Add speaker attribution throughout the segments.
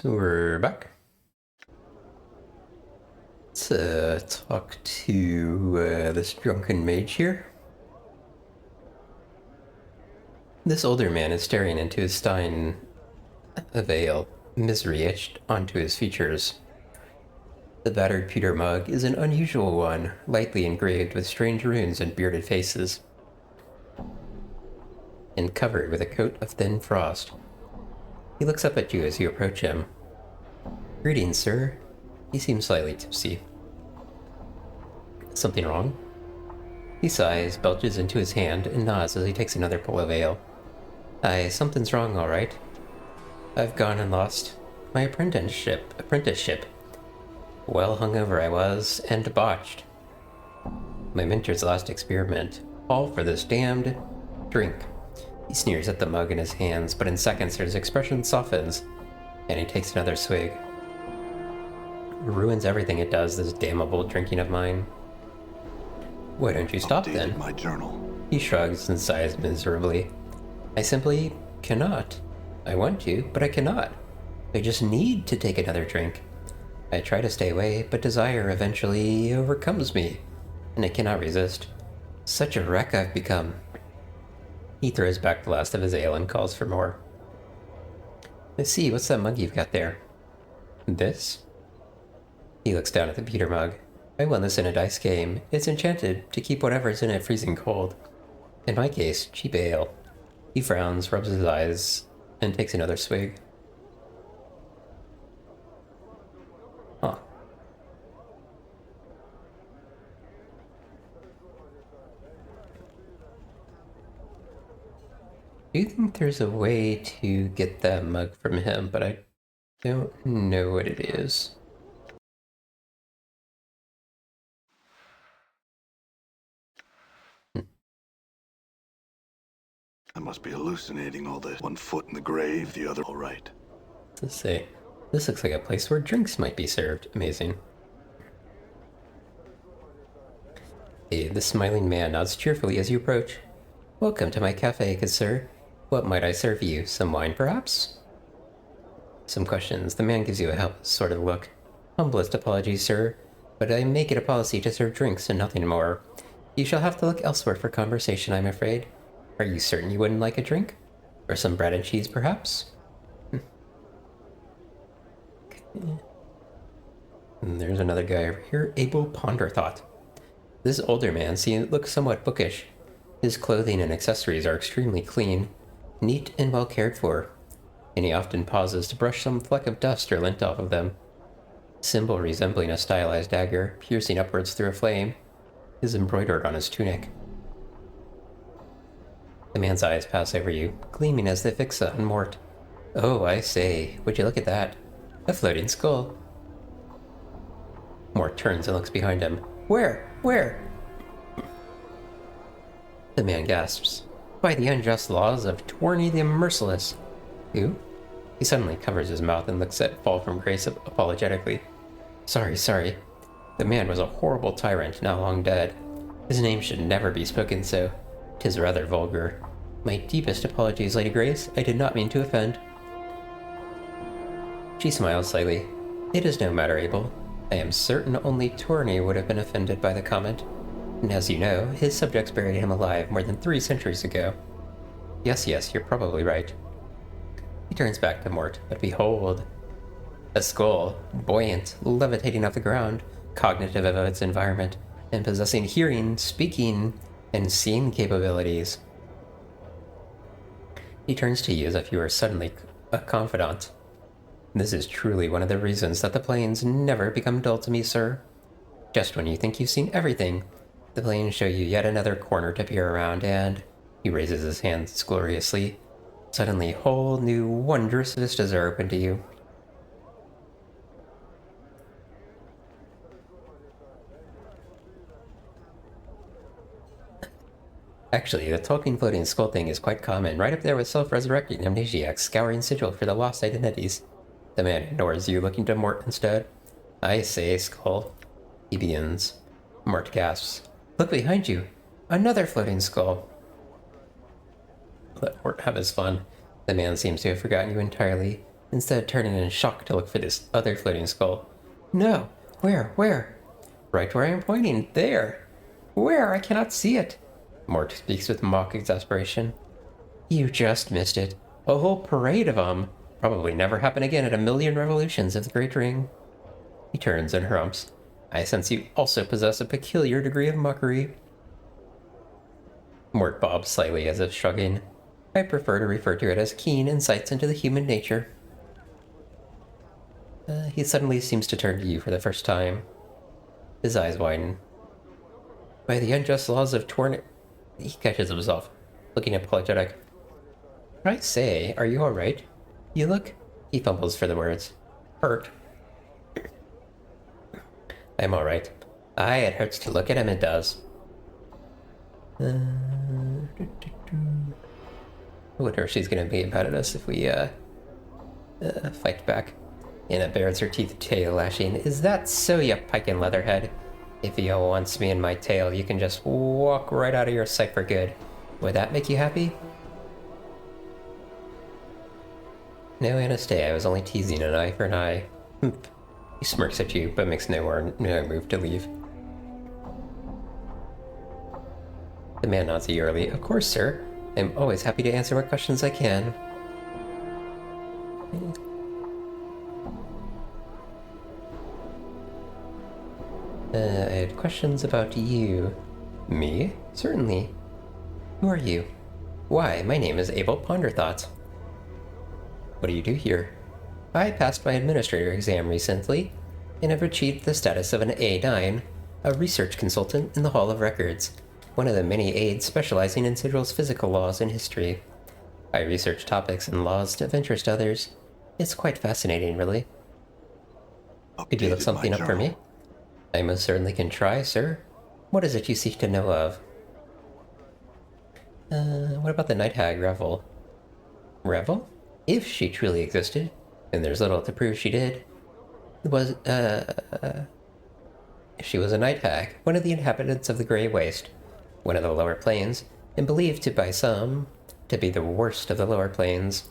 Speaker 1: So we're back. Let's talk to this drunken mage here. This older man is staring into his stein of ale, misery etched onto his features. The battered pewter mug is an unusual one, lightly engraved with strange runes and bearded faces, and covered with a coat of thin frost. He looks up at you as you approach him. "Greetings, sir." He seems slightly tipsy. "Something wrong?" He sighs, belches into his hand, and nods as he takes another pull of ale. "Aye, something's wrong, all right. I've gone and lost my apprenticeship. Well hungover I was, and botched. My mentor's last experiment, all for this damned drink." He sneers at the mug in his hands, but in seconds his expression softens, and he takes another swig. "Ruins everything it does, this damnable drinking of mine." "Why don't you stop then?"
Speaker 2: My journal.
Speaker 1: He shrugs and sighs miserably. "I simply cannot. I want to, but I cannot. I just need to take another drink. I try to stay away, but desire eventually overcomes me, and I cannot resist. Such a wreck I've become." He throws back the last of his ale and calls for more. "Let's see, what's that mug you've got there?" "This?" He looks down at the pewter mug. "I won this in a dice game. It's enchanted to keep whatever's in it freezing cold. In my case, cheap ale." He frowns, rubs his eyes, and takes another swig. Huh. Do you think there's a way to get that mug from him, but I don't know what it is.
Speaker 2: I must be hallucinating all this. One foot in the grave, the other all right.
Speaker 1: Let's see. This looks like a place where drinks might be served. Amazing. Hey, the smiling man nods cheerfully as you approach. "Welcome to my cafe, good sir. What might I serve you? Some wine, perhaps?" Some questions. The man gives you a helpless sort of look. "Humblest apologies, sir, but I make it a policy to serve drinks and nothing more. You shall have to look elsewhere for conversation, I'm afraid. Are you certain you wouldn't like a drink? Or some bread and cheese, perhaps?" Okay. And there's another guy over here. Abel Ponder thought. This older man looks somewhat bookish. His clothing and accessories are extremely clean, neat and well cared for, and he often pauses to brush some fleck of dust or lint off of them. A symbol resembling a stylized dagger, piercing upwards through a flame, is embroidered on his tunic. The man's eyes pass over you, gleaming as they fix on Mort. "Oh, I say, would you look at that? A floating skull." Mort turns and looks behind him. Where? Where?" The man gasps. "By the unjust laws of Twarny the Merciless." "Who?" He suddenly covers his mouth and looks at Fall from Grace apologetically. Sorry. The man was a horrible tyrant, now long dead. His name should never be spoken so. 'Tis rather vulgar. My deepest apologies, Lady Grace. I did not mean to offend." She smiles slightly. "It is no matter, Abel. I am certain only Tourney would have been offended by the comment. And as you know, his subjects buried him alive more than 3 centuries ago. Yes, you're probably right." He turns back to Mort, but behold, a skull, buoyant, levitating off the ground, cognitive of its environment, and possessing hearing, speaking, and seeing capabilities. He turns to you as if you were suddenly a confidant. "This is truly one of the reasons that the plains never become dull to me, sir. Just when you think you've seen everything, the plains show you yet another corner to peer around, and," he raises his hands gloriously, "suddenly whole new wondrous vistas are open to you." Actually, the talking floating skull thing is quite common, right up there with self-resurrecting amnesiacs scouring sigil for the lost identities. The man ignores you, looking to Mort instead. "I say, skull," he begins. Mort gasps. "Look behind you! Another floating skull!" Let Mort have his fun. The man seems to have forgotten you entirely. instead turning in shock to look for this other floating skull. No! Where? Where? Right where I am pointing. There! Where? I cannot see it! Mort speaks with mock exasperation. You just missed it. A whole parade of 'em. Probably never happen again at a million revolutions of the Great Ring. He turns and harumphs. I sense you also possess a peculiar degree of mockery. Mort bobs slightly as if shrugging. I prefer to refer to it as keen insights into the human nature. He suddenly seems to turn to you for the first time. His eyes widen. By the unjust laws of Torment... He catches himself, looking apologetic. I say, are you alright? You look... He fumbles for the words. Hurt. I'm alright. Aye, it hurts to look at him, it does. I wonder if she's gonna be mad at us if we, fight back. Anna bares her teeth, tail lashing. Is that so, you pikin' leatherhead? If you wants me in my tail, you can just walk right out of your sight for good. Would that make you happy? No, Anna, stay. I was only teasing an eye for an eye. He smirks at you, but makes no move to leave. The man nods eagerly. Of course, sir. I'm always happy to answer what questions I can. I had questions about you. Me? Certainly. Who are you? Why, my name is Abel Ponderthoughts. What do you do here? I passed my administrator exam recently, and have achieved the status of an A9, a research consultant in the Hall of Records, one of the many aides specializing in Sigil's physical laws and history. I research topics and laws of interest to others. It's quite fascinating, really. Could you look something up for me? I most certainly can try, sir. What is it you seek to know of? What about the night hag Revel? Revel? If she truly existed, and there's little to prove she did, she was a night hag, one of the inhabitants of the Grey Waste, one of the lower planes, and believed to by some to be the worst of the lower planes.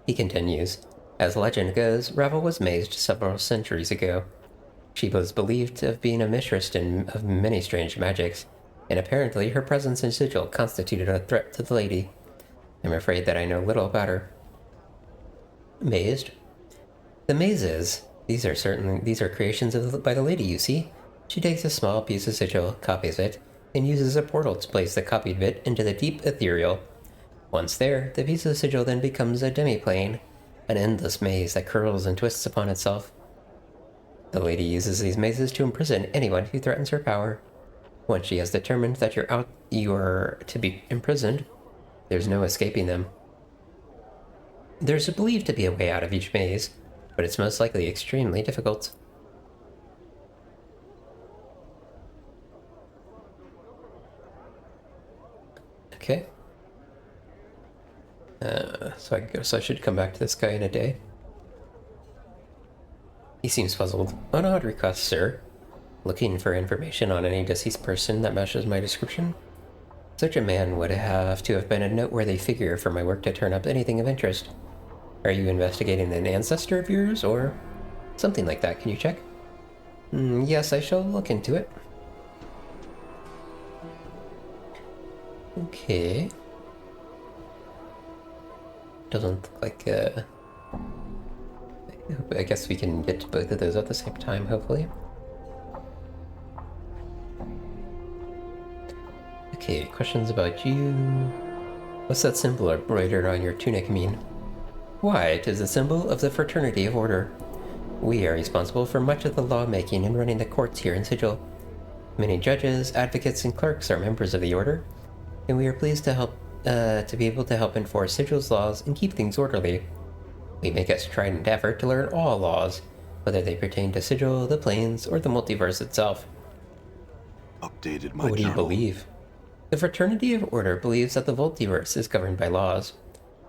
Speaker 1: He continues, as legend goes, Revel was mazed several centuries ago. She was believed to have been a mistress of many strange magics, and apparently her presence in Sigil constituted a threat to the lady. I'm afraid that I know little about her. Mazed? The mazes. These are creations by the lady, you see. She takes a small piece of Sigil, copies it, and uses a portal to place the copied bit into the deep ethereal. Once there, the piece of Sigil then becomes a demiplane, an endless maze that curls and twists upon itself. The lady uses these mazes to imprison anyone who threatens her power. Once she has determined that you are to be imprisoned, there's no escaping them. There's believed to be a way out of each maze, but it's most likely extremely difficult. Okay. So I guess I should come back to this guy in a day. He seems puzzled. An odd request, sir. Looking for information on any deceased person that matches my description? Such a man would have to have been a noteworthy figure for my work to turn up anything of interest. Are you investigating an ancestor of yours, or something like that? Can you check? Yes, I shall look into it. Okay. Doesn't look like, I guess we can get to both of those at the same time, hopefully. Okay, questions about you. What's that symbol embroidered on your tunic mean? Why, it is a symbol of the Fraternity of Order. We are responsible for much of the lawmaking and running the courts here in Sigil. Many judges, advocates, and clerks are members of the Order, and we are pleased to be able to help enforce Sigil's laws and keep things orderly. We make a strident effort to learn all laws, whether they pertain to Sigil, the planes, or the multiverse itself.
Speaker 2: Updated my
Speaker 1: What do you
Speaker 2: journal.
Speaker 1: believe? The Fraternity of Order believes that the multiverse is governed by laws.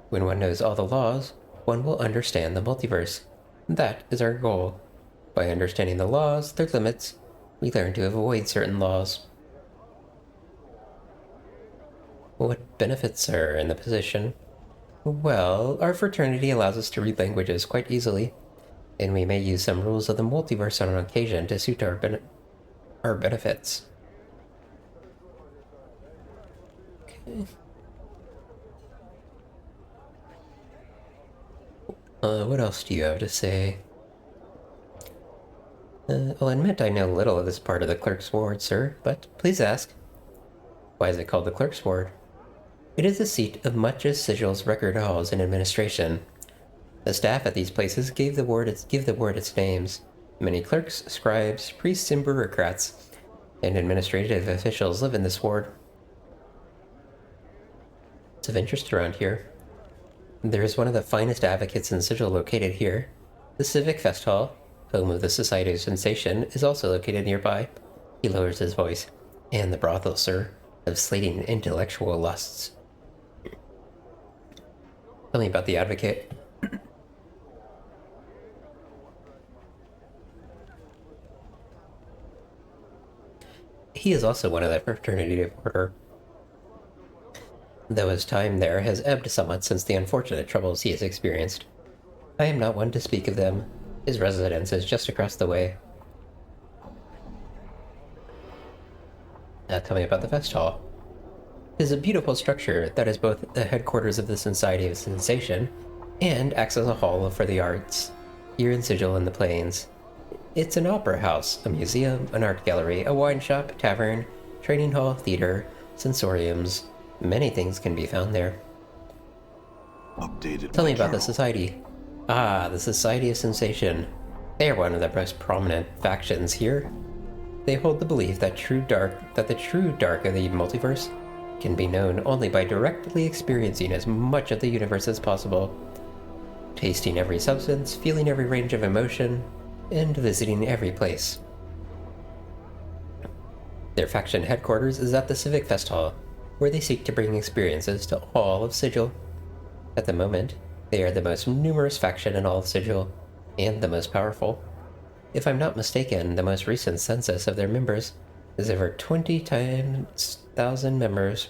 Speaker 1: When one knows all the laws, one will understand the multiverse. That is our goal. By understanding the laws, their limits, we learn to avoid certain laws. What benefits are in the position? Well, our fraternity allows us to read languages quite easily, and we may use some rules of the multiverse on occasion to suit our benefits. Okay. What else do you have to say? I'll admit I know little of this part of the Clerk's Ward, sir, but please ask. Why is it called the Clerk's Ward? It is the seat of much of Sigil's record halls and administration. The staff at these places give the ward its names. Many clerks, scribes, priests, and bureaucrats, and administrative officials live in this ward. It's of interest around here. There is one of the finest advocates in Sigil located here. The Civic Fest Hall, home of the Society of Sensation, is also located nearby. He lowers his voice. And the brothel, sir, of slating intellectual lusts. Tell me about the advocate. He is also one of the fraternity of order. Though his time there has ebbed somewhat since the unfortunate troubles he has experienced. I am not one to speak of them. His residence is just across the way. Now tell me about the Fest Hall. It is a beautiful structure that is both the headquarters of the Society of Sensation and acts as a hall for the arts, here in Sigil and the Plains. It's an opera house, a museum, an art gallery, a wine shop, tavern, training hall, theater, sensoriums. Many things can be found there.
Speaker 2: Updated.
Speaker 1: Tell me about the Society. Ah, the Society of Sensation. They are one of the most prominent factions here. They hold the belief that the true dark of the multiverse can be known only by directly experiencing as much of the universe as possible, tasting every substance, feeling every range of emotion, and visiting every place. Their faction headquarters is at the Civic Fest Hall, where they seek to bring experiences to all of Sigil. At the moment, they are the most numerous faction in all of Sigil, and the most powerful. If I'm not mistaken, the most recent census of their members is over 20,000 members.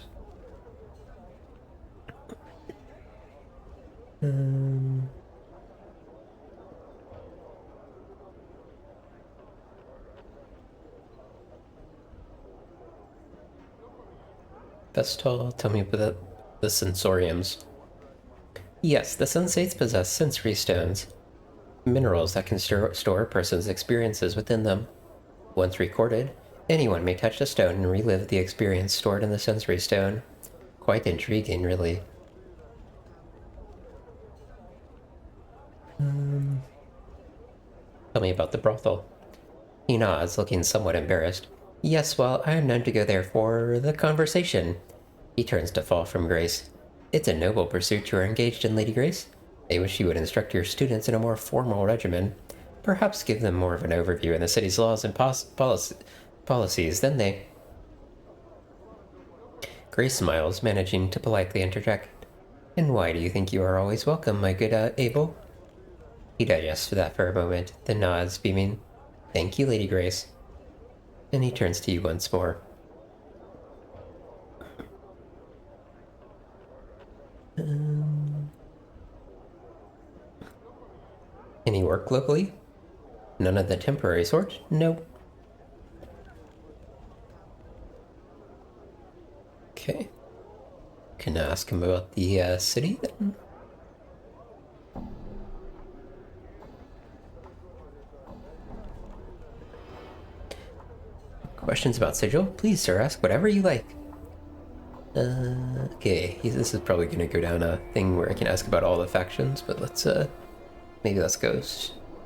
Speaker 1: Vestal, tell me about the sensoriums. Yes, the sensates possess sensory stones, minerals that can store a person's experiences within them. Once recorded, anyone may touch the stone and relive the experience stored in the sensory stone. Quite intriguing, really. Tell me about the brothel. He nods, looking somewhat embarrassed. Yes, well, I am known to go there for the conversation. He turns to fall from grace. It's a noble pursuit you are engaged in, Lady Grace. I wish you would instruct your students in a more formal regimen. Perhaps give them more of an overview in the city's laws and policies than they. Grace smiles, managing to politely interject. And why do you think you are always welcome, my good Abel? He digests that for a moment, then nods, beaming. Thank you, Lady Grace. And he turns to you once more. Any work locally? None of the temporary sort? Nope. Okay. Can I ask him about the city then? Questions about Sigil? Please, sir, ask whatever you like. Okay, this is probably going to go down a thing where I can ask about all the factions, but maybe let's go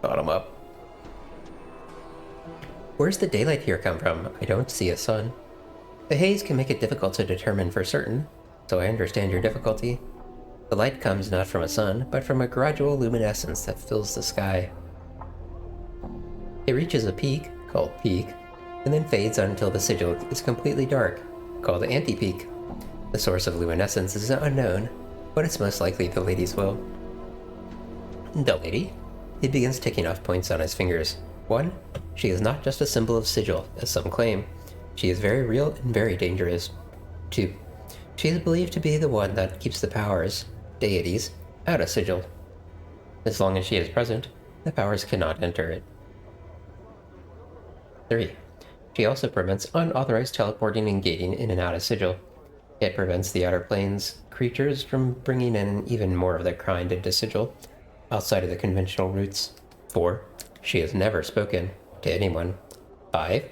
Speaker 1: bottom up. Where's the daylight here come from? I don't see a sun. The haze can make it difficult to determine for certain, so I understand your difficulty. The light comes not from a sun, but from a gradual luminescence that fills the sky. It reaches a peak, called peak, and then fades until the sigil is completely dark, called anti-peak. The source of luminescence is unknown, but it's most likely the lady's will. The lady? He begins ticking off points on his fingers. 1. She is not just a symbol of sigil, as some claim. She is very real and very dangerous. 2. She is believed to be the one that keeps the powers. deities out of Sigil. As long as she is present, the powers cannot enter it. 3. She also prevents unauthorized teleporting and gating in and out of Sigil. It prevents the Outer Planes creatures from bringing in even more of their kind into Sigil, outside of the conventional routes. 4. She has never spoken to anyone. 5.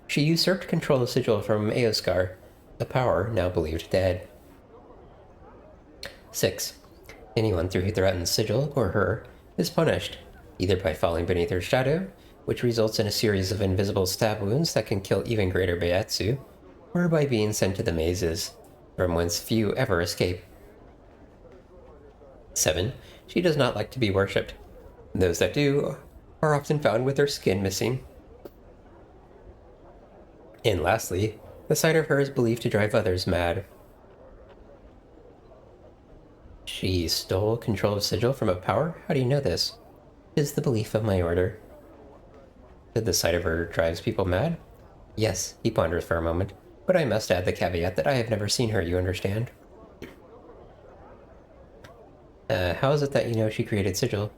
Speaker 1: She usurped control of Sigil from Eoscar, a power now believed dead. 6. Anyone who threatens Sigil or her is punished, either by falling beneath her shadow, which results in a series of invisible stab wounds that can kill even greater Baiatsu, or by being sent to the mazes, from whence few ever escape. 7. She does not like to be worshipped. Those that do are often found with their skin missing. And lastly, the sight of her is believed to drive others mad. She stole control of Sigil from a power? How do you know this? It is the belief of my order. That the sight of her drives people mad? Yes, he ponders for a moment, but I must add the caveat that I have never seen her, you understand? How is it that you know she created Sigil?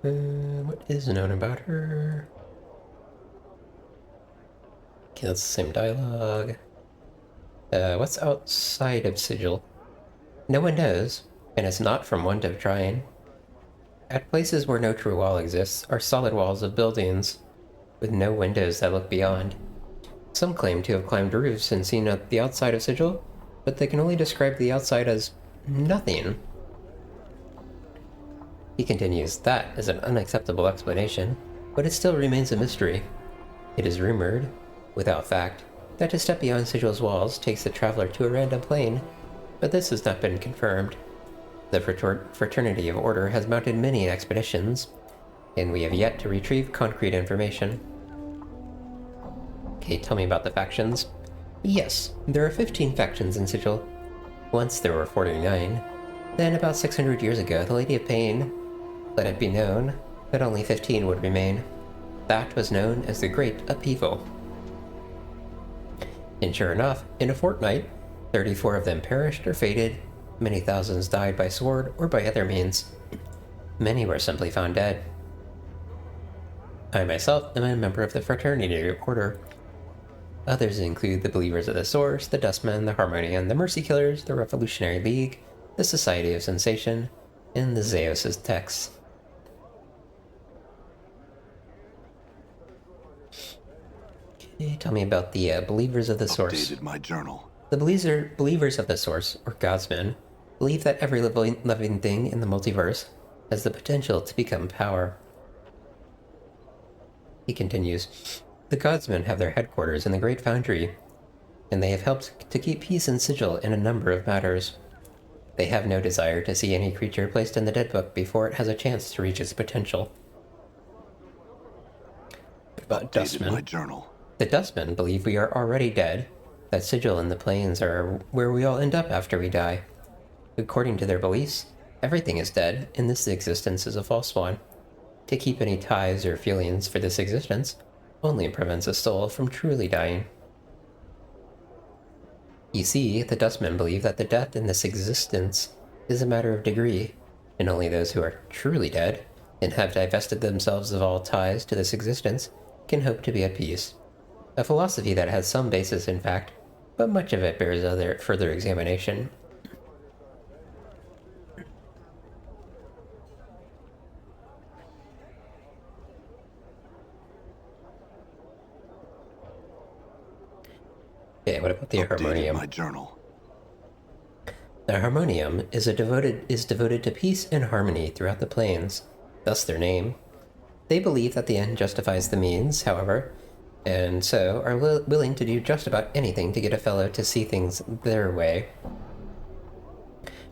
Speaker 1: What is known about her? Okay, that's the same dialogue. What's outside of Sigil? No one knows, and it's not from want of trying. At places where no true wall exists are solid walls of buildings, with no windows that look beyond. Some claim to have climbed roofs and seen the outside of Sigil, but they can only describe the outside as nothing. He continues, that is an unacceptable explanation, but it still remains a mystery. It is rumored, without fact, that to step beyond Sigil's walls takes the traveler to a random plane, but this has not been confirmed. The Fraternity of Order has mounted many expeditions, and we have yet to retrieve concrete information. Okay, tell me about the factions. Yes, there are 15 factions in Sigil. Once there were 49. Then, about 600 years ago, the Lady of Pain let it be known that only 15 would remain. That was known as the Great Upheaval. And sure enough, in a fortnight, 34 of them perished or faded. Many thousands died by sword or by other means. Many were simply found dead. I myself am a member of the Fraternity Order. Others include the Believers of the Source, the Dustmen, the Harmonium, the Mercy Killers, the Revolutionary League, the Society of Sensation, and the Zeus' Texts. Okay, tell me about the Believers of the Source.
Speaker 2: Updated my journal.
Speaker 1: The Believers of the Source, or Godsmen, believe that every living thing in the multiverse has the potential to become power. He continues, the Godsmen have their headquarters in the Great Foundry, and they have helped to keep peace and Sigil in a number of matters. They have no desire to see any creature placed in the Dead Book before it has a chance to reach its potential. About Dustmen.
Speaker 2: My journal.
Speaker 1: The Dustmen believe we are already dead, that Sigil and the plains are where we all end up after we die. According to their beliefs, everything is dead, and this existence is a false one. To keep any ties or feelings for this existence only prevents a soul from truly dying. You see, the Dustmen believe that the death in this existence is a matter of degree, and only those who are truly dead and have divested themselves of all ties to this existence can hope to be at peace. A philosophy that has some basis in fact, but much of it bears further examination. Okay, what about the Harmonium?
Speaker 2: My journal.
Speaker 1: The Harmonium is devoted to peace and harmony throughout the planes, thus their name. They believe that the end justifies the means, however, and so are willing to do just about anything to get a fellow to see things their way.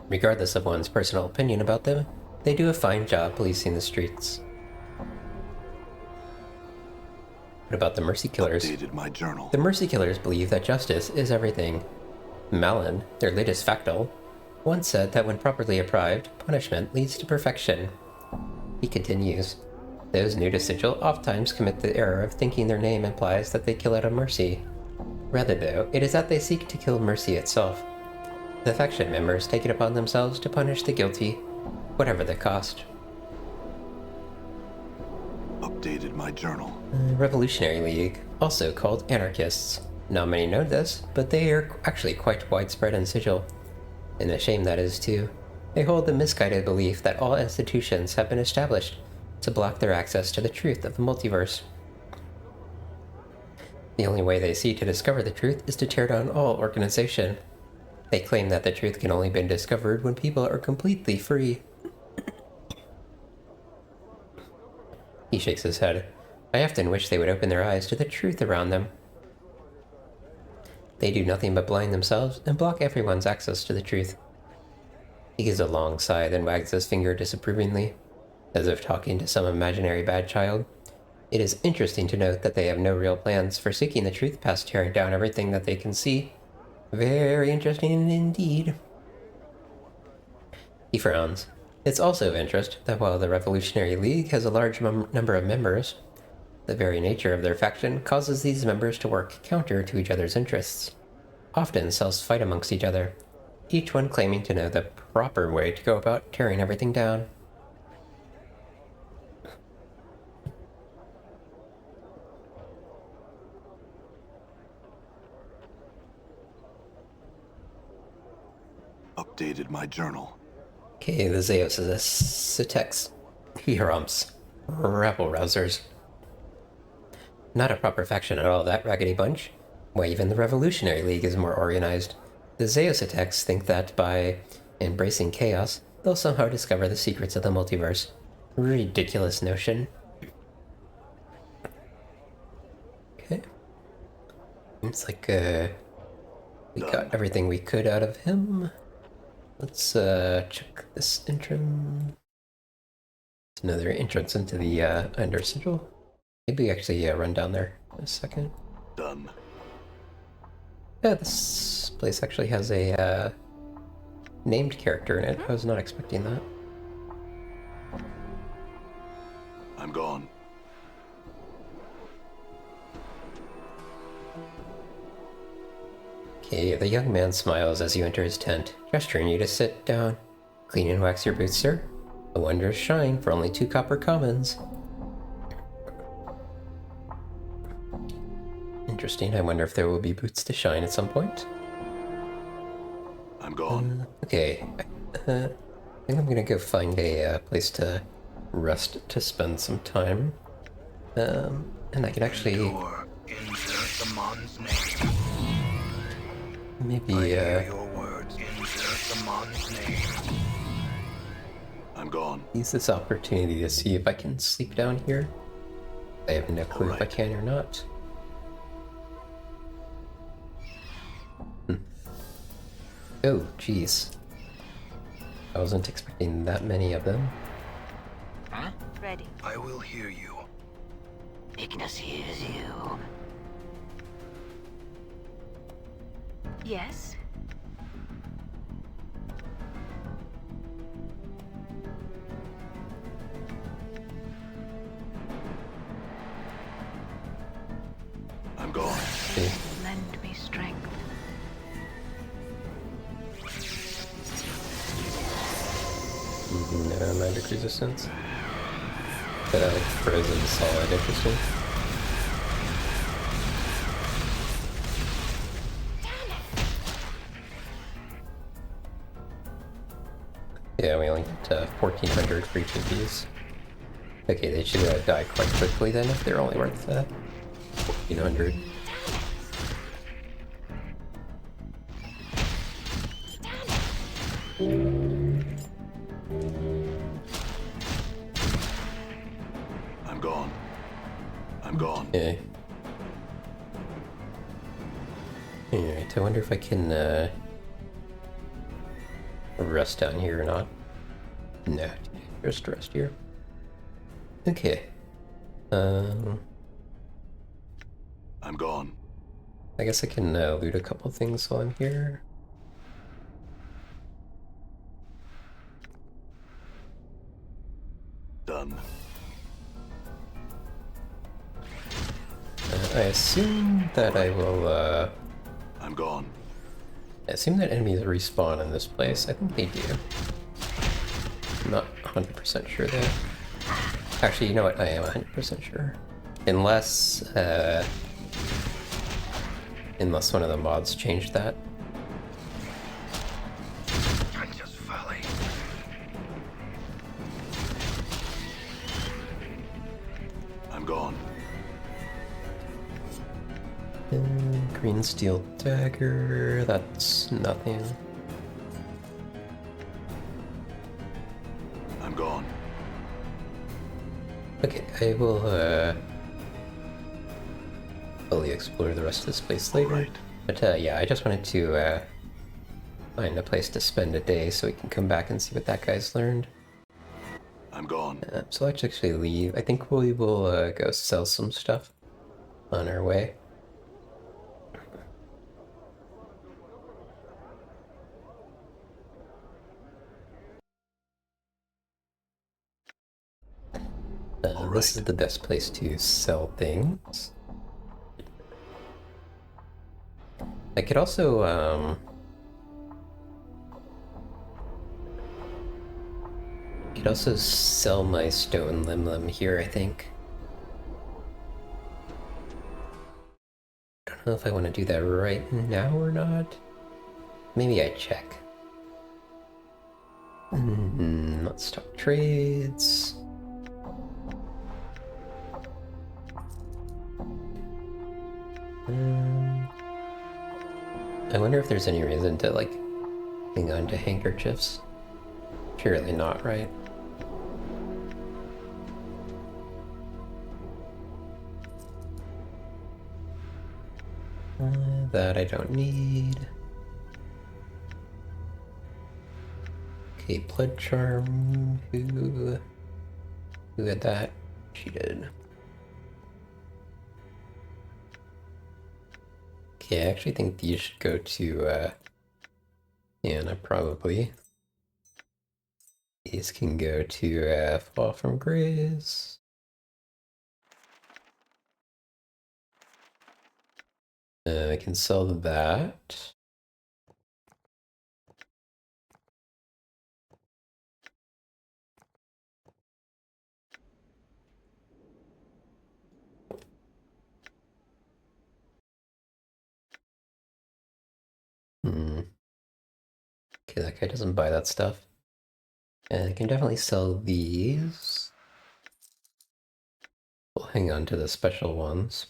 Speaker 1: Regardless of one's personal opinion about them, they do a fine job policing the streets. What about the Mercy Killers?
Speaker 2: Updated my journal.
Speaker 1: The Mercy Killers believe that justice is everything. Malin, their latest factal, once said that when properly apprised, punishment leads to perfection. He continues, Those new to Sigil oftentimes commit the error of thinking their name implies that they kill out of mercy. Rather, though, it is that they seek to kill mercy itself. The faction members take it upon themselves to punish the guilty, whatever the cost.
Speaker 2: Updated my journal.
Speaker 1: Revolutionary League, also called anarchists. Not many know this, but they are actually quite widespread in Sigil. And a shame that is, too. They hold the misguided belief that all institutions have been established to block their access to the truth of the multiverse. The only way they see to discover the truth is to tear down all organization. They claim that the truth can only be discovered when people are completely free. He shakes his head. I often wish they would open their eyes to the truth around them. They do nothing but blind themselves and block everyone's access to the truth. He gives a long sigh, then wags his finger disapprovingly, as if talking to some imaginary bad child. It is interesting to note that they have no real plans for seeking the truth past tearing down everything that they can see. Very interesting indeed. He frowns. It's also of interest that while the Revolutionary League has a large number of members, the very nature of their faction causes these members to work counter to each other's interests, often self-fight amongst each other, each one claiming to know the proper way to go about tearing everything down.
Speaker 2: Updated my journal.
Speaker 1: Okay, the Zeus is a Citex. He harumps. Rabble-rousers. Not a proper faction at all, that raggedy bunch. Why, even the Revolutionary League is more organized. The Zeusitex think that by embracing chaos, they'll somehow discover the secrets of the multiverse. Ridiculous notion. Okay. It's like, we got everything we could out of him. Let's, check this entrance. It's another entrance into the, Under Sigil. Maybe actually run down there in a second.
Speaker 2: Done.
Speaker 1: Yeah, this place actually has a named character in it. I was not expecting that.
Speaker 2: I'm gone.
Speaker 1: Okay, the young man smiles as you enter his tent, gesturing you to sit down. Clean and wax your boots, sir. A wondrous shine for only 2 copper commons. Interesting. I wonder if there will be boots to shine at some point.
Speaker 2: I'm gone.
Speaker 1: Okay. I think I'm gonna go find a place to rest to spend some time. And I can actually
Speaker 3: Insert the Mon's name.
Speaker 1: maybe
Speaker 3: Your words. Insert the Mon's name.
Speaker 2: I'm gone.
Speaker 1: use this opportunity to see if I can sleep down here. I have no clue if I
Speaker 2: Alright.
Speaker 1: can or not. Oh, jeez. I wasn't expecting that many of them.
Speaker 4: Huh?
Speaker 5: Ready.
Speaker 3: I will hear you.
Speaker 4: Ignis hears you.
Speaker 5: Yes?
Speaker 2: I'm gone.
Speaker 1: Okay.
Speaker 5: Lend me strength.
Speaker 1: No magic resistance. Frozen solid, interesting. Yeah, we only get 1400 for each of these. Okay, they should die quite quickly then if they're only worth 1400.
Speaker 2: I'm gone. I'm gone.
Speaker 1: Okay. Alright, I wonder if I can rest down here or not. No, just rest here. Okay.
Speaker 2: I'm gone.
Speaker 1: I guess I can loot a couple things while I'm here.
Speaker 2: Done.
Speaker 1: I assume that I will,
Speaker 2: I'm gone.
Speaker 1: I assume that enemies respawn in this place. I think they do. I'm not 100% sure though. Actually, you know what? I am 100% sure. Unless one of the mods changed that.
Speaker 3: Just folly.
Speaker 2: I'm gone.
Speaker 1: Green steel dagger, that's nothing.
Speaker 2: I'm gone.
Speaker 1: Okay, I will fully explore the rest of this place later.
Speaker 2: Right.
Speaker 1: But yeah, I just wanted to find a place to spend a day so we can come back and see what that guy's learned.
Speaker 2: I'm gone.
Speaker 1: So let's actually leave. I think we will go sell some stuff on our way. This is the best place to sell things. I could also sell my stone limb here, I think. I don't know if I want to do that right now or not. Maybe I check. Let's talk trades. I wonder if there's any reason to, like, hang on to handkerchiefs. Surely not, right? That I don't need. Okay, blood charm. Who had that? She did. Okay, I actually think these should go to Anna, probably. These can go to Fall from Grace. I can sell that. Okay, that guy doesn't buy that stuff. And I can definitely sell these. We'll hang on to the special ones.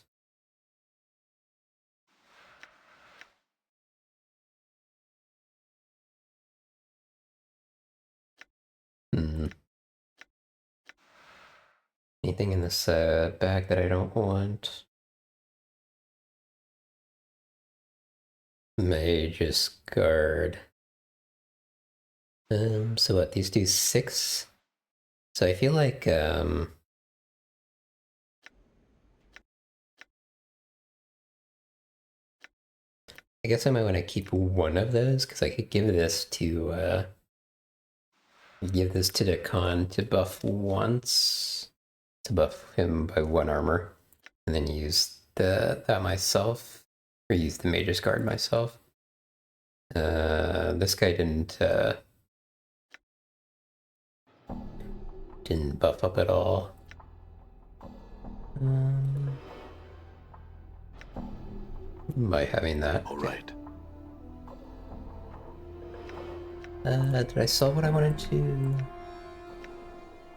Speaker 1: Anything in this bag that I don't want? Mage's Guard. So what, these do 6? So I feel like, I guess I might want to keep one of those, because I could give this to the Khan to buff once, to buff him by 1 armor, and then use that myself, or use the Mage's Guard myself. This guy didn't buff up at all. By having that.
Speaker 2: All right.
Speaker 1: Did I sell what I wanted to?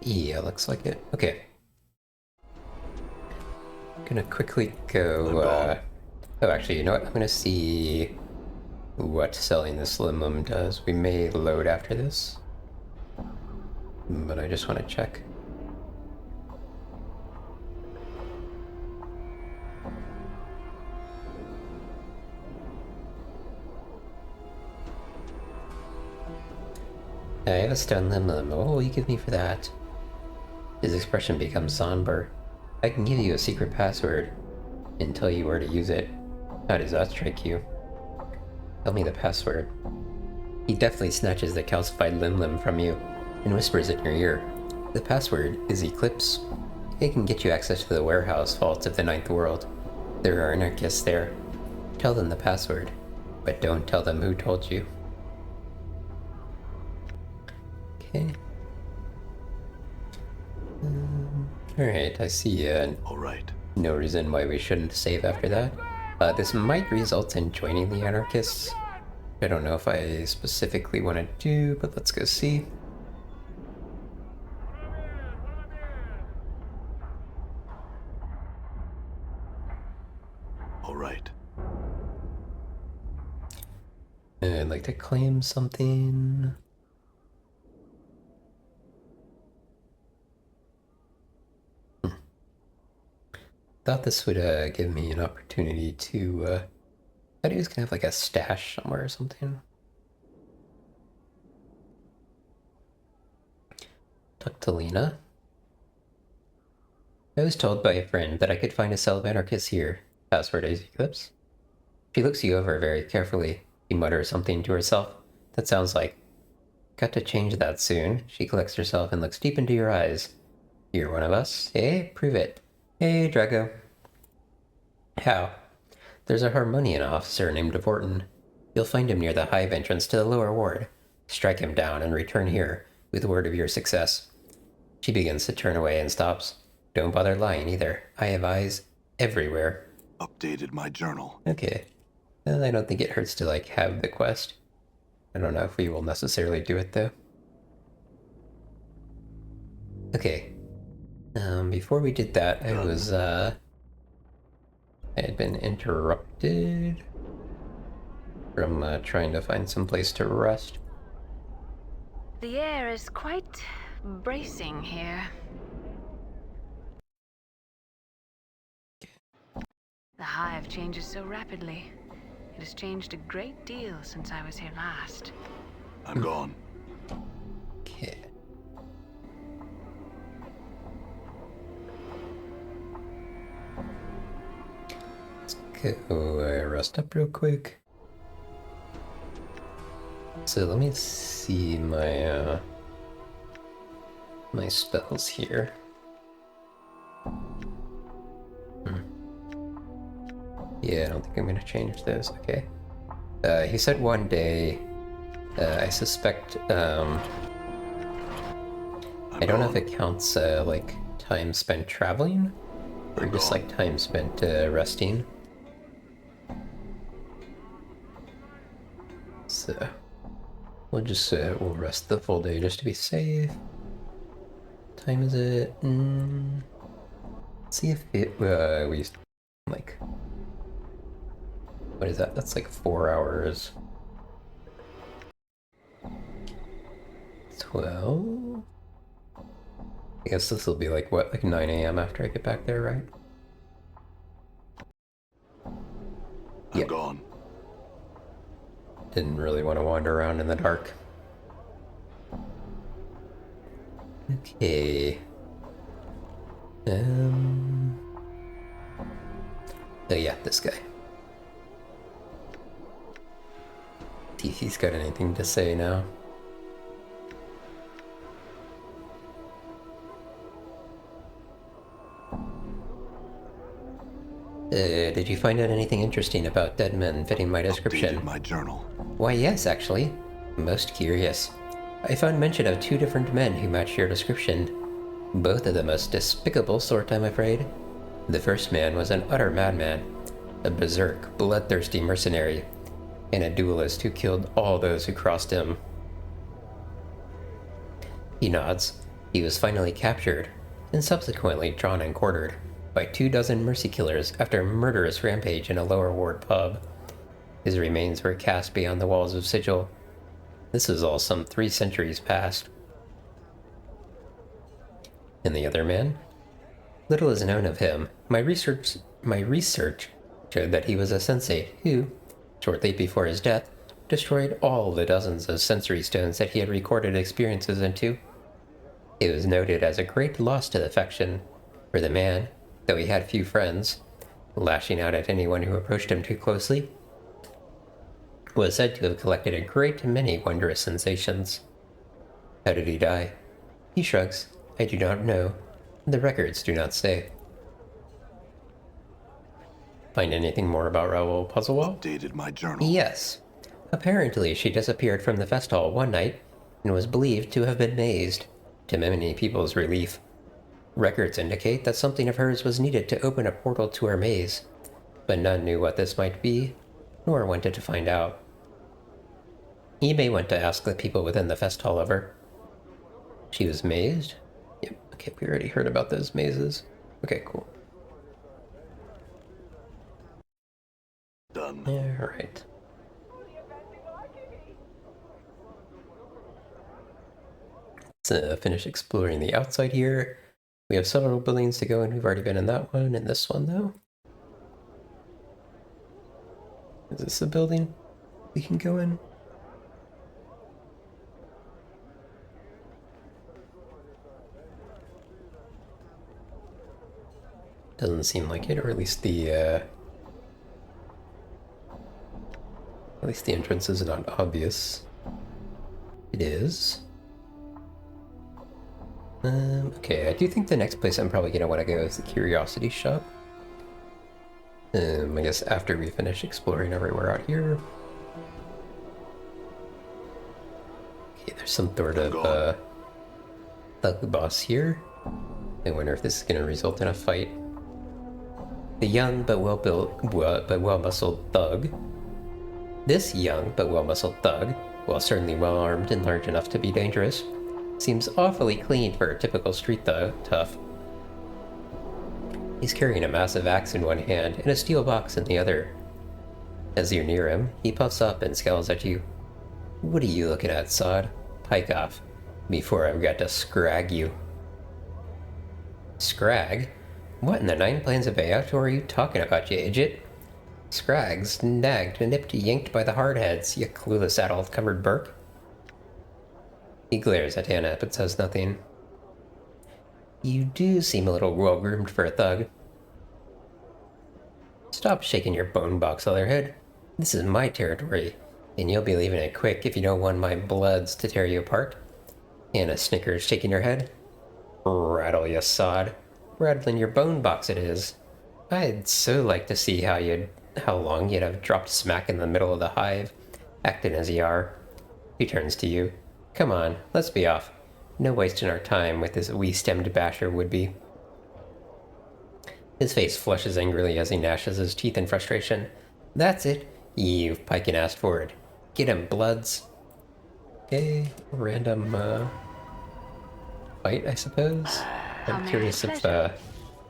Speaker 1: Yeah, looks like it. Okay. I'm gonna quickly go, oh, actually, you know what? I'm gonna see what selling this limb does. We may load after this, but I just want to check. I have a stone limb. What will you give me for that? His expression becomes somber. I can give you a secret password and tell you where to use it. How does that strike you? Tell me the password. He deftly snatches the calcified limb from you and whispers in your ear. The password is Eclipse. It can get you access to the warehouse vaults of the Ninth World. There are anarchists there. Tell them the password, but don't tell them who told you. Okay. Alright, I see
Speaker 2: All right.
Speaker 1: no reason why we shouldn't save after that. This might result in joining the anarchists. I don't know if I specifically want to do, but let's go see.
Speaker 2: All right.
Speaker 1: I'd like to claim something. Thought this would give me an opportunity to. I thought he was gonna have like a stash somewhere or something. Talk to Lena. I was told by a friend that I could find a cell of anarchists here. Password is Eclipse. She looks you over very carefully. She mutters something to herself. That sounds like, got to change that soon. She collects herself and looks deep into your eyes. You're one of us? Hey, prove it. Hey, Drago. How? There's a Harmonian officer named Vorton. You'll find him near the hive entrance to the lower ward. Strike him down and return here with word of your success. She begins to turn away and stops. Don't bother lying either. I have eyes everywhere.
Speaker 2: Updated my journal.
Speaker 1: Okay. Well, I don't think it hurts to, like, have the quest. I don't know if we will necessarily do it, though. Okay. Before we did that, I had been interrupted from trying to find some place to rest.
Speaker 5: The air is quite bracing here. The hive changes so rapidly. It has changed a great deal since I was here last.
Speaker 2: I'm gone.
Speaker 1: Okay. Let's go rest up real quick. So let me see my my spells here. Yeah, I don't think I'm gonna change those. Okay. He said one day. I suspect. I don't know if it counts like time spent traveling, or just like time spent resting. So we'll just we'll rest the full day just to be safe. Time is it? Let's see if it we like. What is that? That's like 4 hours. 12? I guess this will be like, what, like 9 a.m. after I get back there, right?
Speaker 2: I'm gone.
Speaker 1: Didn't really want to wander around in the dark. Okay. Oh yeah, this guy. See if he's got anything to say now. Did you find out anything interesting about dead men fitting my description?
Speaker 2: Updated my journal.
Speaker 1: Why, yes, actually. Most curious. I found mention of 2 different men who match your description. Both of the most despicable sort, I'm afraid. The first man was an utter madman, a berserk, bloodthirsty mercenary, and a duelist who killed all those who crossed him. He nods. He was finally captured, and subsequently drawn and quartered by 24 mercy killers after a murderous rampage in a lower ward pub. His remains were cast beyond the walls of Sigil. This was all some 3 centuries past. And the other man? Little is known of him. My research showed that he was a sensate who, shortly before his death, destroyed all the dozens of sensory stones that he had recorded experiences into. It was noted as a great loss to the faction, for the man, though he had few friends, lashing out at anyone who approached him too closely, was said to have collected a great many wondrous sensations. How did he die? He shrugs. I do not know. The records do not say. Find anything more about Raoul Puzzlewall?
Speaker 2: Updated my journal.
Speaker 1: Yes. Apparently, she disappeared from the fest hall one night and was believed to have been mazed, to many people's relief. Records indicate that something of hers was needed to open a portal to her maze, but none knew what this might be, nor wanted to find out. He may want to ask the people within the fest hall of her. She was mazed? Yep, okay, we already heard about those mazes. Okay, cool.
Speaker 2: Done.
Speaker 1: Alright. Let's finish exploring the outside here. We have several buildings to go in. We've already been in that one and this one, though. Is this a building we can go in? Doesn't seem like it, or at least the entrance is not obvious. It is. Okay, I do think the next place I'm probably gonna want to go is the Curiosity Shop. I guess after we finish exploring everywhere out here. Okay, there's some sort of thug boss here. I wonder if this is gonna result in a fight. The young but well-muscled thug. This young but well-muscled thug, while certainly well-armed and large enough to be dangerous, seems awfully clean for a typical street tough. He's carrying a massive axe in one hand and a steel box in the other. As you're near him, he puffs up and scowls at you. What are you looking at, sod? Pike off, before I've got to scrag you. Scrag? What in the nine planes of Eotor are you talking about, you idiot? Scrags, nagged, nipped, yanked by the hardheads, you clueless adult-covered Burke. He glares at Anna, but says nothing. You do seem a little well-groomed for a thug. Stop shaking your bone box, Leatherhead. This is my territory, and you'll be leaving it quick if you don't want my bloods to tear you apart. Anna snickers, shaking her head. Rattle, you sod. Rattling your bone box it is. I'd so like to see how long you'd have dropped smack in the middle of the hive, acting as you are. He turns to you. Come on, let's be off. No wasting our time with this wee-stemmed basher would-be. His face flushes angrily as he gnashes his teeth in frustration. That's it. You've piking asked for it. Get him, bloods. Okay, random, fight, I suppose? I'm curious if,
Speaker 3: The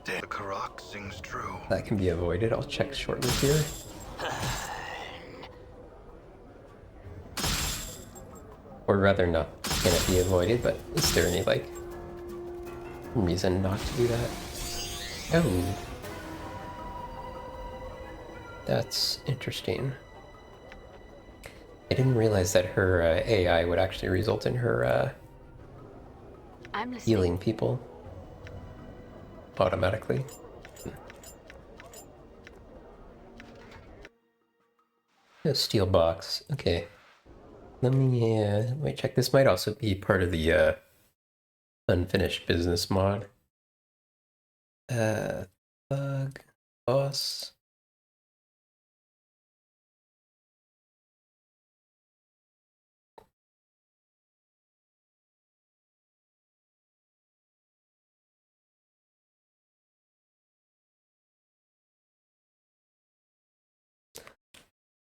Speaker 3: Karak sings true.
Speaker 1: that can be avoided. I'll check shortly here. Or rather, not can it be avoided, but is there any, like, reason not to do that? Oh. That's interesting. I didn't realize that her AI would actually result in her
Speaker 5: I'm listening.
Speaker 1: healing people automatically. A steel box. Okay. Let me check. This might also be part of the unfinished business mod. Bug boss.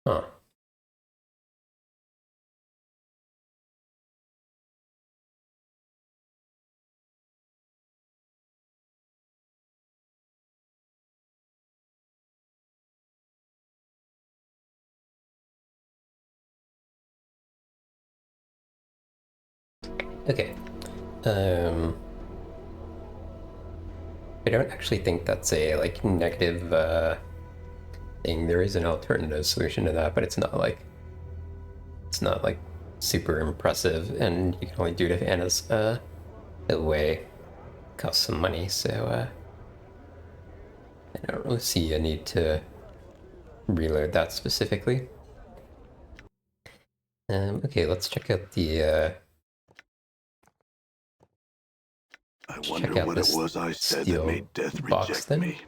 Speaker 1: Huh. Okay. I don't actually think that's a, like, negative, thing. There is an alternative solution to that, but it's not, like, super impressive, and you can only do it if Anna's, away. Costs some money, so, I don't really see a need to reload that specifically. Okay, let's check out the,
Speaker 2: I
Speaker 1: check
Speaker 2: wonder
Speaker 1: out
Speaker 2: what it
Speaker 1: this
Speaker 2: was I said that
Speaker 1: steel
Speaker 2: made death
Speaker 1: box
Speaker 2: reject
Speaker 1: then.
Speaker 2: me.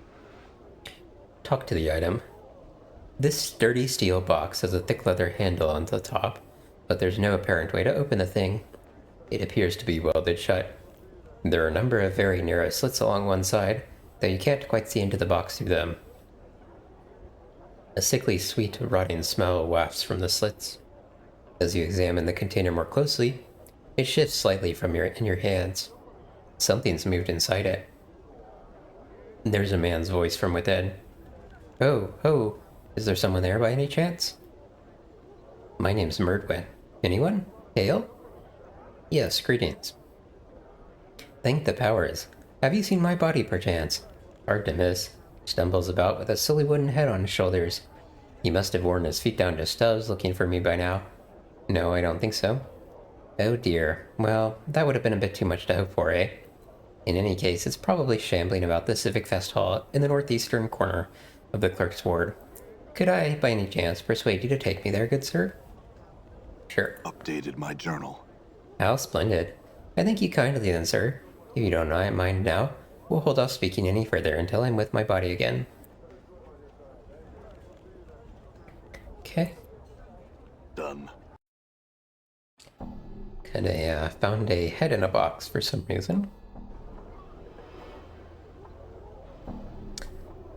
Speaker 1: talk to the item. This sturdy steel box has a thick leather handle on the top, but there's no apparent way to open the thing. It appears to be welded shut. There are a number of very narrow slits along one side, though you can't quite see into the box through them. A sickly sweet rotting smell wafts from the slits. As you examine the container more closely, it shifts slightly in your hands. Something's moved inside it. There's a man's voice from within. "Oh, oh, is there someone there by any chance?" "My name's Murdwin. Anyone? Hail?" "Yes, greetings." "Thank the powers. Have you seen my body perchance?" Hard to miss. Stumbles about with a silly wooden head on his shoulders. He must have worn his feet down to stubs looking for me by now. "No, I don't think so." "Oh dear. Well, that would have been a bit too much to hope for, eh? In any case, it's probably shambling about the Civic Fest Hall in the northeastern corner of the clerk's ward. Could I, by any chance, persuade you to take me there, good sir?" "Sure."
Speaker 2: Updated my journal.
Speaker 1: "How splendid. I thank you kindly then, sir. If you don't mind now, we'll hold off speaking any further until I'm with my body again." Okay.
Speaker 2: Done.
Speaker 1: Kinda found a head in a box for some reason.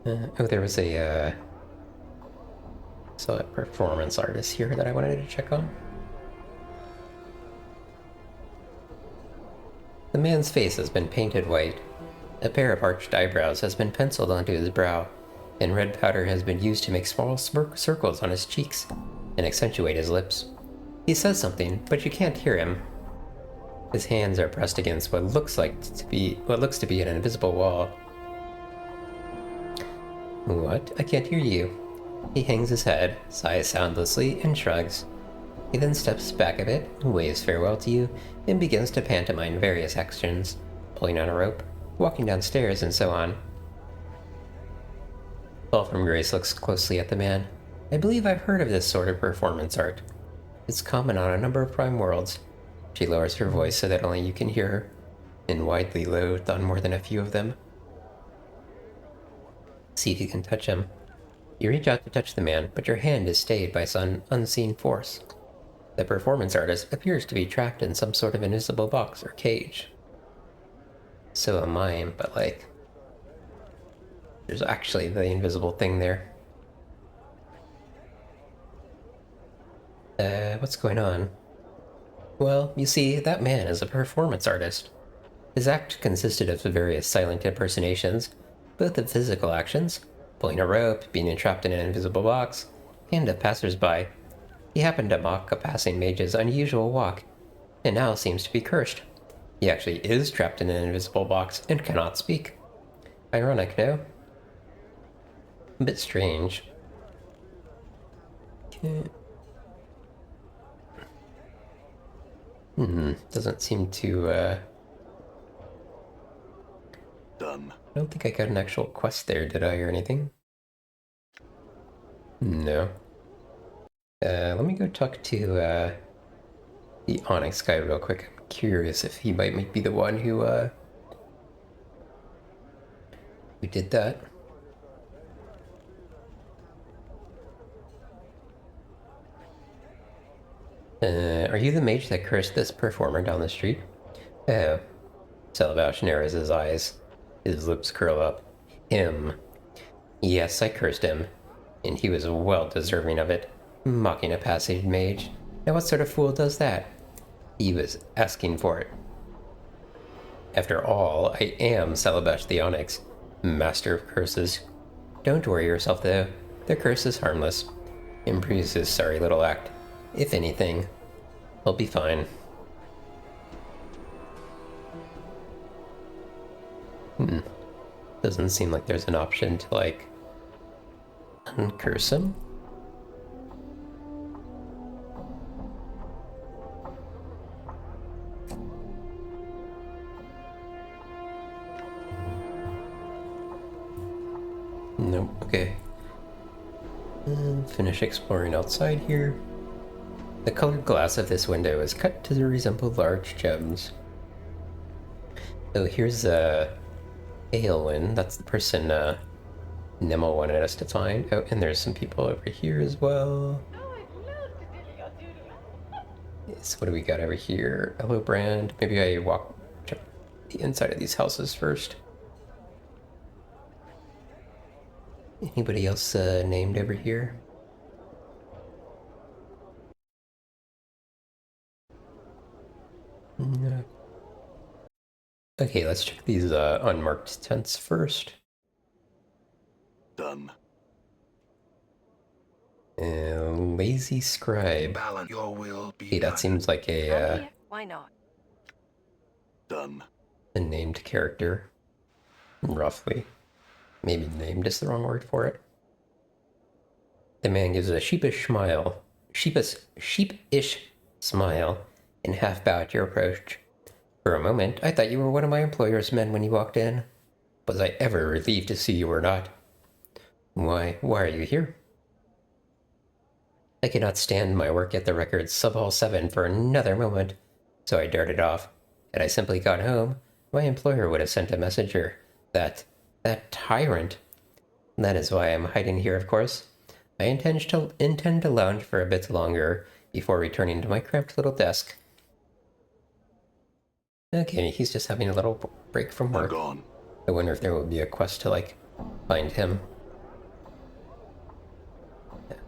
Speaker 1: Oh, there was a performance artist here that I wanted to check on. The man's face has been painted white. A pair of arched eyebrows has been penciled onto his brow, and red powder has been used to make small circles on his cheeks and accentuate his lips. He says something, but you can't hear him. His hands are pressed against what looks to be an invisible wall. "What? I can't hear you." He hangs his head, sighs soundlessly, and shrugs. He then steps back a bit, waves farewell to you, and begins to pantomime various actions, pulling on a rope, walking downstairs, and so on. Paul from Grace looks closely at the man. "I believe I've heard of this sort of performance art. It's common on a number of prime worlds." She lowers her voice so that only you can hear her, and widely loathed on more than a few of them. See if you can touch him. You reach out to touch the man, but your hand is stayed by some unseen force. The performance artist appears to be trapped in some sort of invisible box or cage. So am I, but there's actually the invisible thing there. What's going on? Well, you see, that man is a performance artist. His act consisted of various silent impersonations, both of physical actions, pulling a rope, being entrapped in an invisible box, and of passers-by. He happened to mock a passing mage's unusual walk, and now seems to be cursed. He actually is trapped in an invisible box and cannot speak. Ironic, no? A bit strange. Okay. Doesn't seem to,
Speaker 2: Done.
Speaker 1: I don't think I got an actual quest there, did I, or anything? No. Let me go talk to, the Onyx guy real quick. I'm curious if he might be the one who did that. Are you the mage that cursed this performer down the street? Oh. Salabash narrows his eyes. His lips curl up. Him. Yes, I cursed him. And he was well deserving of it. Mocking a passing mage. Now what sort of fool does that? He was asking for it. After all, I am Salabash the Onyx, master of curses. Don't worry yourself though. The curse is harmless. Improves his sorry little act. If anything, he'll be fine. Doesn't seem like there's an option to, uncurse him. Nope, okay. Finish exploring outside here. The colored glass of this window is cut to resemble large gems. So here's Aelwyn, that's the person Nemo wanted us to find. Oh, and there's some people over here as well. So what do we got over here? Hello, Brand. Maybe I check the inside of these houses first. Anybody else named over here? No. Okay, let's check these unmarked tents first.
Speaker 2: Done.
Speaker 1: Lazy Scribe.
Speaker 3: Balance your will be
Speaker 1: Hey, that
Speaker 3: done.
Speaker 1: seems like a
Speaker 6: Why not?
Speaker 2: Done.
Speaker 1: named character, roughly. Maybe named is the wrong word for it. The man gives a sheepish smile, and half bow at your approach. For a moment, I thought you were one of my employer's men when you walked in. Was I ever relieved to see you were not? Why are you here? I cannot stand my work at the records sub-hall 7 for another moment, so I darted off. Had I simply gone home, my employer would have sent a messenger. That tyrant. That is why I'm hiding here, of course. I intend to lounge for a bit longer before returning to my cramped little desk. Okay, he's just having a little break from
Speaker 2: I'm
Speaker 1: work.
Speaker 2: gone.
Speaker 1: I wonder if there will be a quest to, like, find him.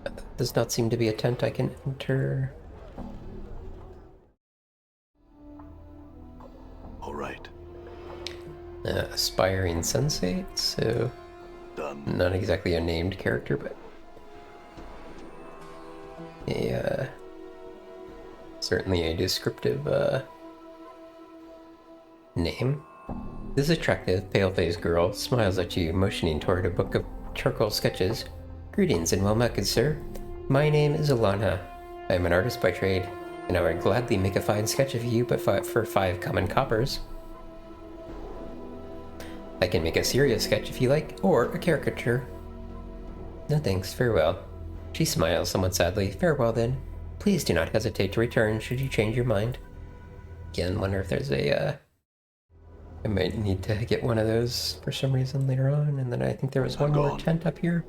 Speaker 1: That does not seem to be a tent I can enter.
Speaker 2: All right.
Speaker 1: Aspiring sensate, so
Speaker 2: Done.
Speaker 1: not exactly a named character, but certainly a descriptive name. This attractive, pale-faced girl smiles at you, motioning toward a book of charcoal sketches. Greetings and well met, good sir. My name is Alana. I am an artist by trade, and I would gladly make a fine sketch of you, but for 5 common coppers. I can make a serious sketch if you like, or a caricature. No thanks, farewell. She smiles somewhat sadly. Farewell then. Please do not hesitate to return should you change your mind. Again, wonder if there's a, I might need to get one of those for some reason later on, and then I think there was one more tent up here.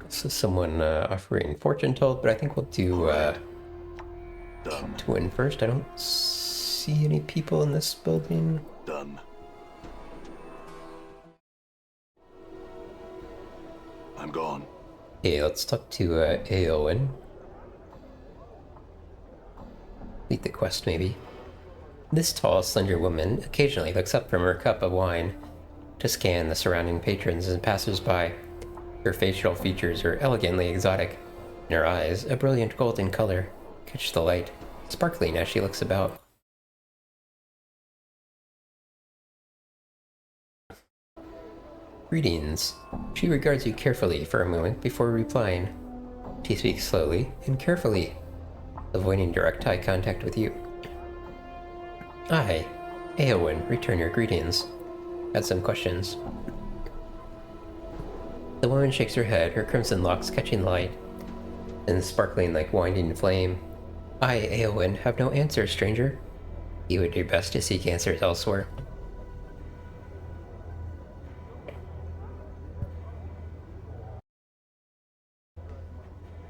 Speaker 1: This is someone offering fortune told, but I think we'll do twin first. I don't see any people in this building.
Speaker 2: Done. I'm gone.
Speaker 1: Hey, let's talk to Aowen. Complete the quest, maybe. This tall, slender woman occasionally looks up from her cup of wine to scan the surrounding patrons and passers-by. Her facial features are elegantly exotic, and her eyes, a brilliant golden color, catch the light, sparkling as she looks about. Greetings. She regards you carefully for a moment before replying. She speaks slowly and carefully, avoiding direct eye contact with you. I, Aowen, return your greetings. Had some questions. The woman shakes her head, her crimson locks catching light and sparkling like winding flame. I, Aowen, have no answers, stranger. You would do best to seek answers elsewhere.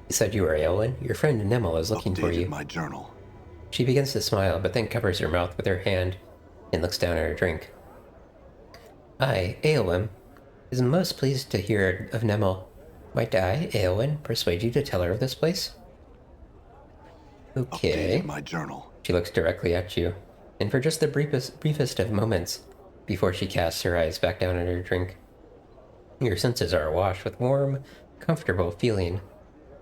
Speaker 1: You said you were Aowen. Your friend Nemel is looking for you.
Speaker 2: My journal.
Speaker 1: She begins to smile, but then covers her mouth with her hand and looks down at her drink. I, Aowen, is most pleased to hear of Nemel. Might I, Aowen, persuade you to tell her of this place? Okay.
Speaker 2: Updated my journal.
Speaker 1: She looks directly at you, and for just the briefest of moments, before she casts her eyes back down at her drink. Your senses are awash with warm, comfortable feeling.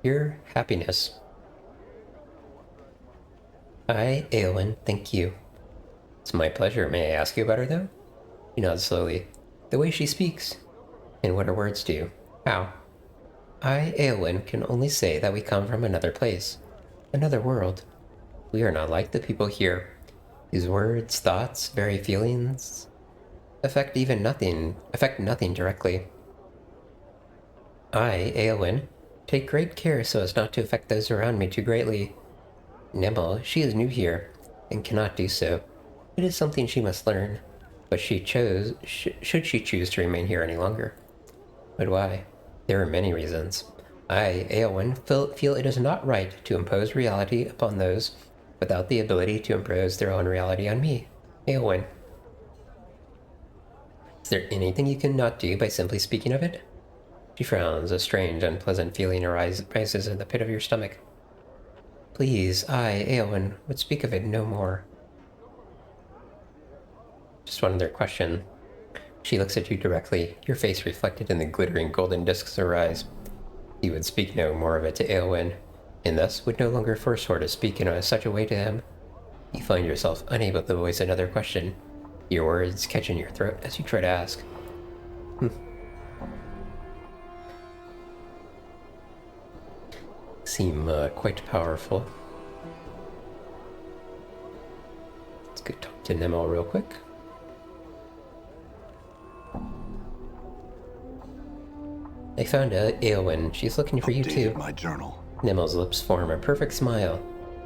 Speaker 1: Pure happiness. I, Aowen, thank you. It's my pleasure. May I ask you about her, though? She nods slowly. The way she speaks, and what her words do. How? I, Aowen, can only say that we come from another place. Another world. We are not like the people here, whose words, thoughts, very feelings affect nothing directly. I, Aowen, take great care so as not to affect those around me too greatly. Nemel, she is new here, and cannot do so. It is something she must learn, but should she choose to remain here any longer. But why? There are many reasons. I, Eowyn, feel it is not right to impose reality upon those without the ability to impose their own reality on me. Eowyn. Is there anything you cannot do by simply speaking of it? She frowns, a strange, unpleasant feeling rises in the pit of your stomach. Please, I, Eowyn, would speak of it no more. Just one other question. She looks at you directly, your face reflected in the glittering golden discs of her eyes. You would speak no more of it to Eowyn, and thus would no longer force her to speak in such a way to him. You find yourself unable to voice another question, your words catch in your throat as you try to ask. Seem quite powerful. Let's go talk to Nemo real quick. I found Eowyn. She's looking for you too.
Speaker 2: My journal.
Speaker 1: Nemo's lips form a perfect smile.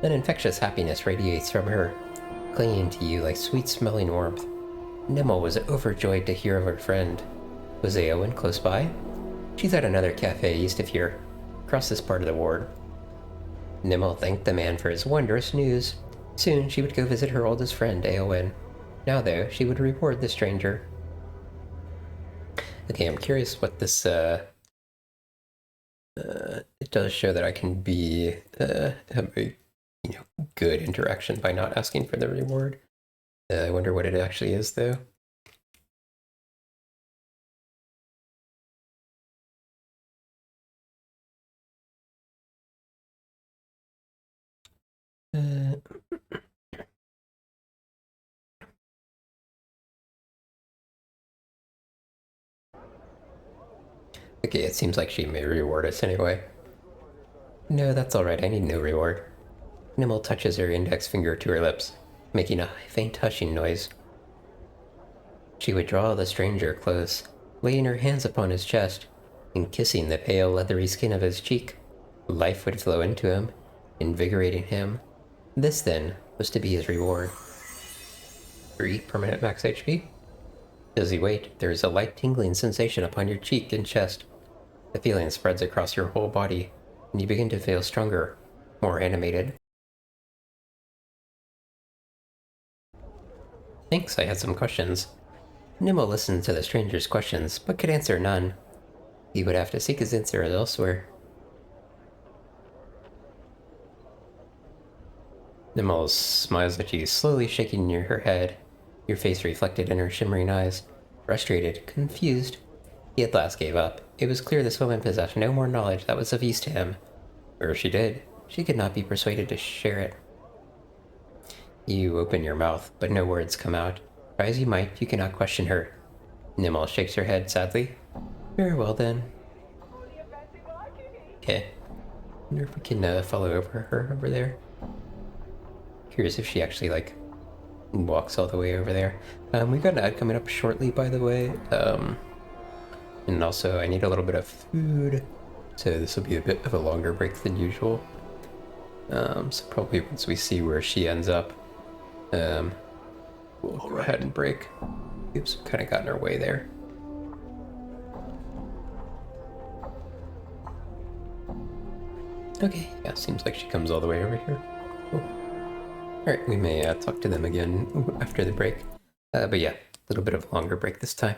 Speaker 1: An infectious happiness radiates from her, clinging to you like sweet-smelling warmth. Nemo was overjoyed to hear of her friend. Was Eowyn close by? She's at another cafe east of here, across this part of the ward. Nemo thanked the man for his wondrous news. Soon she would go visit her oldest friend, Eowyn. Now, though, she would reward the stranger. Okay, I'm curious what this, it does show that I can be, have a, good interaction by not asking for the reward. I wonder what it actually is, though. Okay, it seems like she may reward us anyway. No, that's alright, I need no reward. Nimble touches her index finger to her lips, making a faint hushing noise. She would draw the stranger close, laying her hands upon his chest, and kissing the pale, leathery skin of his cheek. Life would flow into him, invigorating him. This, then, was to be his reward. 3 permanent max HP. As you wait, there is a light tingling sensation upon your cheek and chest. The feeling spreads across your whole body, and you begin to feel stronger, more animated. Thanks, I had some questions. Nimmo listened to the stranger's questions, but could answer none. He would have to seek his answers elsewhere. Nimmo smiles at you, slowly shaking her head, your face reflected in her shimmering eyes. Frustrated, confused, he at last gave up. It was clear this woman possessed no more knowledge that was of use to him. Or if she did, she could not be persuaded to share it. You open your mouth, but no words come out. Try as you might, you cannot question her. Nimmo shakes her head sadly. Very well then. Okay. Wonder if we can follow her over there. Curious if she actually, walks all the way over there. We've got an ad coming up shortly, by the way. And also, I need a little bit of food. So this will be a bit of a longer break than usual. So probably once we see where she ends up, we'll go ahead and break. Oops, kind of got in our way there. Okay, yeah, seems like she comes all the way over here. Cool. Alright, we may talk to them again after the break. But yeah, a little bit of a longer break this time.